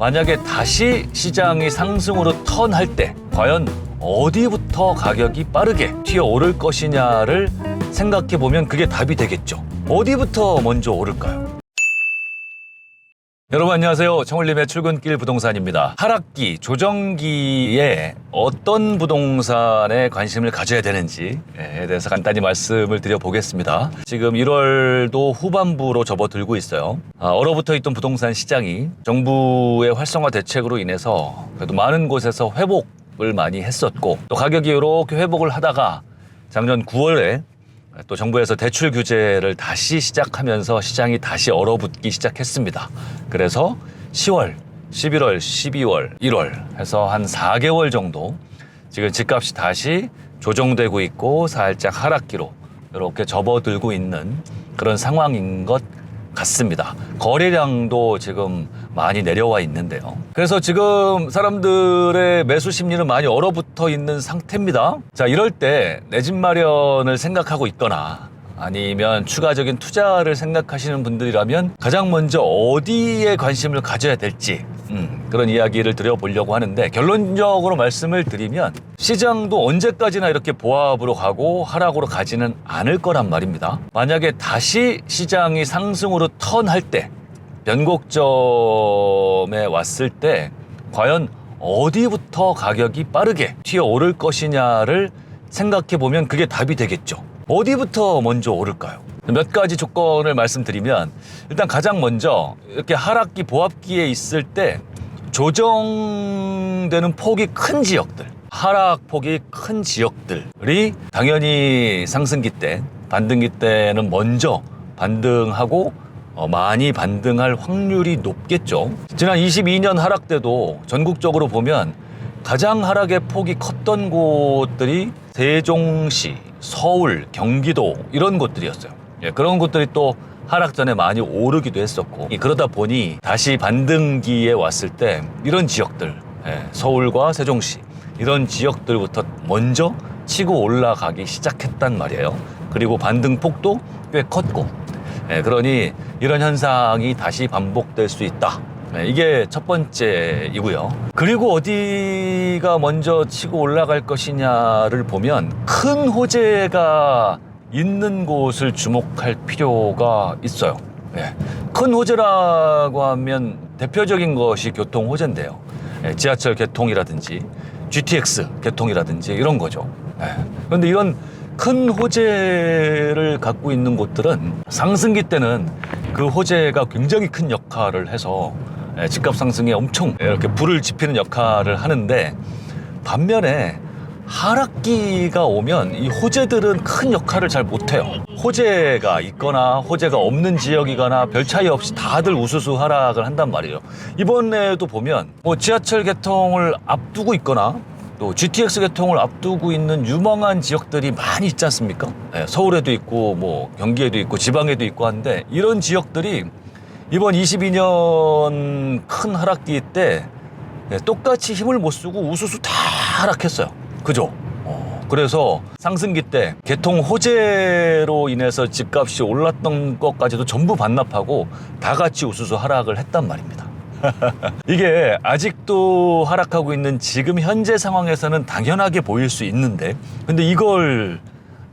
만약에 다시 시장이 상승으로 턴할 때 과연 어디부터 가격이 빠르게 튀어오를 것이냐를 생각해 보면 그게 답이 되겠죠. 어디부터 먼저 오를까요? 여러분 안녕하세요. 청울림의 출근길 부동산입니다. 하락기, 조정기에 어떤 부동산에 관심을 가져야 되는지에 대해서 간단히 말씀을 드려보겠습니다. 지금 1월도 후반부로 접어들고 있어요. 얼어붙어 있던 부동산 시장이 정부의 활성화 대책으로 인해서 그래도 많은 곳에서 회복을 많이 했었고, 또 가격이 이렇게 회복을 하다가 작년 9월에 또 정부에서 대출 규제를 다시 시작하면서 시장이 다시 얼어붙기 시작했습니다. 그래서 10월, 11월, 12월, 1월 해서 한 4개월 정도 지금 집값이 다시 조정되고 있고 살짝 하락기로 이렇게 접어들고 있는 그런 상황인 것 같습니다. 거래량도 지금 많이 내려와 있는데요. 그래서 지금 사람들의 매수 심리는 많이 얼어붙어 있는 상태입니다. 자, 이럴 때 내 집 마련을 생각하고 있거나 아니면 추가적인 투자를 생각하시는 분들이라면 가장 먼저 어디에 관심을 가져야 될지 그런 이야기를 드려보려고 하는데, 결론적으로 말씀을 드리면 시장도 언제까지나 이렇게 보합으로 가고 하락으로 가지는 않을 거란 말입니다. 만약에 다시 시장이 상승으로 턴할 때, 변곡점에 왔을 때 과연 어디부터 가격이 빠르게 튀어오를 것이냐를 생각해 보면 그게 답이 되겠죠. 어디부터 먼저 오를까요? 몇 가지 조건을 말씀드리면, 일단 가장 먼저 이렇게 하락기, 보합기에 있을 때 조정되는 폭이 큰 지역들, 하락폭이 큰 지역들이 당연히 상승기 때, 반등기 때는 먼저 반등하고 많이 반등할 확률이 높겠죠. 지난 22년 하락 때도 전국적으로 보면 가장 하락의 폭이 컸던 곳들이 세종시, 서울, 경기도 이런 곳들이었어요. 그런 곳들이 또 하락 전에 많이 오르기도 했었고, 그러다 보니 다시 반등기에 왔을 때 이런 지역들, 서울과 세종시 이런 지역들부터 먼저 치고 올라가기 시작했단 말이에요. 그리고 반등폭도 꽤 컸고, 그러니 이런 현상이 다시 반복될 수 있다. 이게 첫 번째이고요. 그리고 어디가 먼저 치고 올라갈 것이냐를 보면 큰 호재가 있는 곳을 주목할 필요가 있어요. 큰 호재라고 하면 대표적인 것이 교통 호재인데요. 지하철 개통이라든지 GTX 개통이라든지 이런 거죠. 그런데 이런 큰 호재를 갖고 있는 곳들은 상승기 때는 그 호재가 굉장히 큰 역할을 해서 집값 상승에 엄청 이렇게 불을 지피는 역할을 하는데, 반면에 하락기가 오면 이 호재들은 큰 역할을 잘 못해요. 호재가 있거나 호재가 없는 지역이거나 별 차이 없이 다들 우수수 하락을 한단 말이에요. 이번에도 보면 지하철 개통을 앞두고 있거나 또 GTX 개통을 앞두고 있는 유망한 지역들이 많이 있지 않습니까? 서울에도 있고 경기에도 있고 지방에도 있고 한데, 이런 지역들이 이번 22년 큰 하락기 때 똑같이 힘을 못 쓰고 우수수 다 하락했어요. 그죠? 그래서 상승기 때 개통 호재로 인해서 집값이 올랐던 것까지도 전부 반납하고 다 같이 우수수 하락을 했단 말입니다. 이게 아직도 하락하고 있는 지금 현재 상황에서는 당연하게 보일 수 있는데, 근데 이걸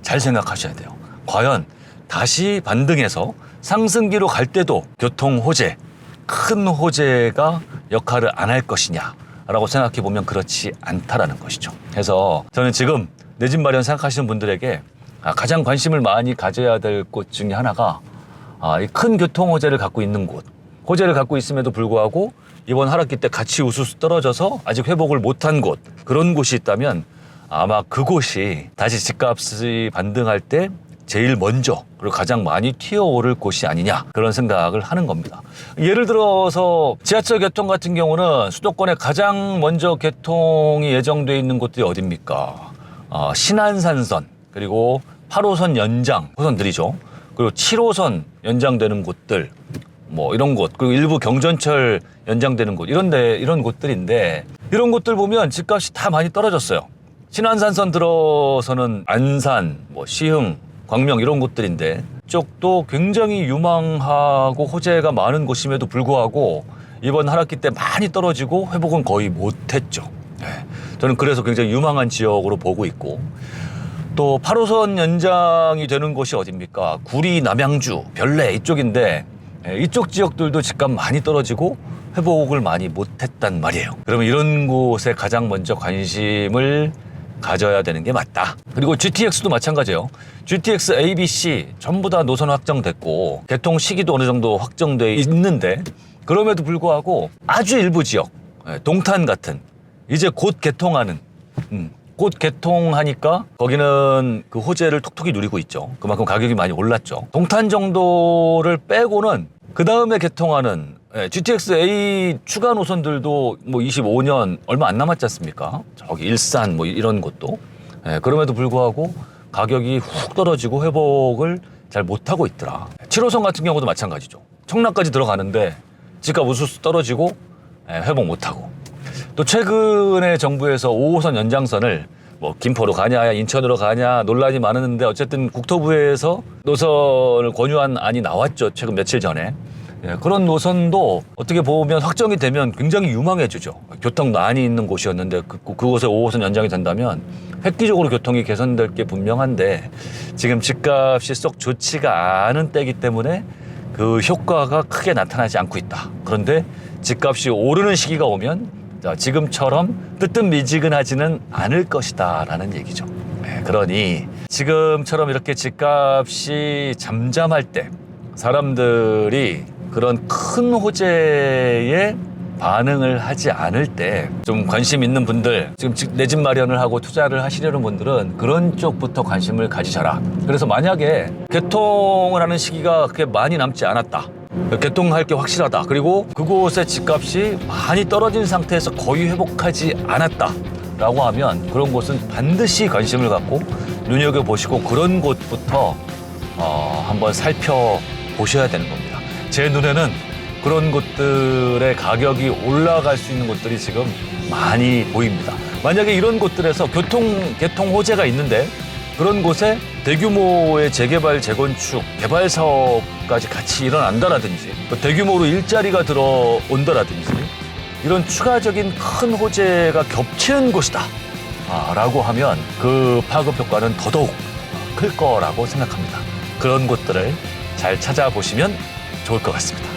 잘 생각하셔야 돼요. 과연 다시 반등해서 상승기로 갈 때도 교통 호재, 큰 호재가 역할을 안 할 것이냐 라고 생각해 보면 그렇지 않다라는 것이죠. 그래서 저는 지금 내 집 마련 생각하시는 분들에게 가장 관심을 많이 가져야 될 곳 중에 하나가 이 큰 교통 호재를 갖고 있는 곳, 호재를 갖고 있음에도 불구하고 이번 하락기 때 같이 우수수 떨어져서 아직 회복을 못한 곳, 그런 곳이 있다면 아마 그곳이 다시 집값이 반등할 때 제일 먼저 그리고 가장 많이 튀어오를 곳이 아니냐, 그런 생각을 하는 겁니다. 예를 들어서 지하철 개통 같은 경우는 수도권에 가장 먼저 개통이 예정돼 있는 곳들이 어딥니까? 신안산선, 그리고 8호선 연장 호선들이죠. 그리고 7호선 연장되는 곳들, 이런 곳, 그리고 일부 경전철 연장되는 곳, 이런 곳들인데, 이런 곳들 보면 집값이 다 많이 떨어졌어요. 신안산선 들어서는 안산, 시흥, 광명 이런 곳들인데, 이쪽도 굉장히 유망하고 호재가 많은 곳임에도 불구하고 이번 하락기 때 많이 떨어지고 회복은 거의 못했죠. 저는 그래서 굉장히 유망한 지역으로 보고 있고, 또 8호선 연장이 되는 곳이 어딥니까? 구리, 남양주, 별내 이쪽인데 이쪽 지역들도 집값 많이 떨어지고 회복을 많이 못했단 말이에요. 그러면 이런 곳에 가장 먼저 관심을 가져야 되는 게 맞다. 그리고 GTX도 마찬가지예요. GTX A, B, C 전부 다 노선 확정됐고 개통 시기도 어느 정도 확정돼 있는데, 그럼에도 불구하고 아주 일부 지역, 동탄 같은 이제 곧 개통하는, 곧 개통하니까 거기는 그 호재를 톡톡히 누리고 있죠. 그만큼 가격이 많이 올랐죠. 동탄 정도를 빼고는 그 다음에 개통하는 GTX A 추가 노선들도 뭐 25년 얼마 안 남았지 않습니까? 저기 일산 뭐 이런 곳도. 그럼에도 불구하고 가격이 훅 떨어지고 회복을 잘 못하고 있더라. 7호선 같은 경우도 마찬가지죠. 청라까지 들어가는데 집값 우수수 떨어지고 회복 못하고. 또 최근에 정부에서 5호선 연장선을 뭐 김포로 가냐 인천으로 가냐 논란이 많았는데, 어쨌든 국토부에서 노선을 권유한 안이 나왔죠. 최근 며칠 전에. 그런 노선도 어떻게 보면 확정이 되면 굉장히 유망해지죠. 교통 많이 있는 곳이었는데 그곳에 5호선 연장이 된다면 획기적으로 교통이 개선될 게 분명한데, 지금 집값이 썩 좋지가 않은 때이기 때문에 그 효과가 크게 나타나지 않고 있다. 그런데 집값이 오르는 시기가 오면 지금처럼 뜨뜻미지근하지는 않을 것이다 라는 얘기죠. 그러니 지금처럼 이렇게 집값이 잠잠할 때, 사람들이 그런 큰 호재에 반응을 하지 않을 때 좀 관심 있는 분들, 지금 내 집 마련을 하고 투자를 하시려는 분들은 그런 쪽부터 관심을 가지셔라. 그래서 만약에 개통을 하는 시기가 그렇게 많이 남지 않았다, 개통할 게 확실하다, 그리고 그곳의 집값이 많이 떨어진 상태에서 거의 회복하지 않았다 라고 하면 그런 곳은 반드시 관심을 갖고 눈여겨보시고 그런 곳부터 한번 살펴보셔야 되는 겁니다. 제 눈에는 그런 곳들의 가격이 올라갈 수 있는 곳들이 지금 많이 보입니다. 만약에 이런 곳들에서 개통 호재가 있는데 그런 곳에 대규모의 재개발, 재건축, 개발 사업까지 같이 일어난다라든지, 또 대규모로 일자리가 들어온다라든지, 이런 추가적인 큰 호재가 겹치는 곳이다 라고 하면 그 파급 효과는 더더욱 클 거라고 생각합니다. 그런 곳들을 잘 찾아보시면 좋을 것 같습니다.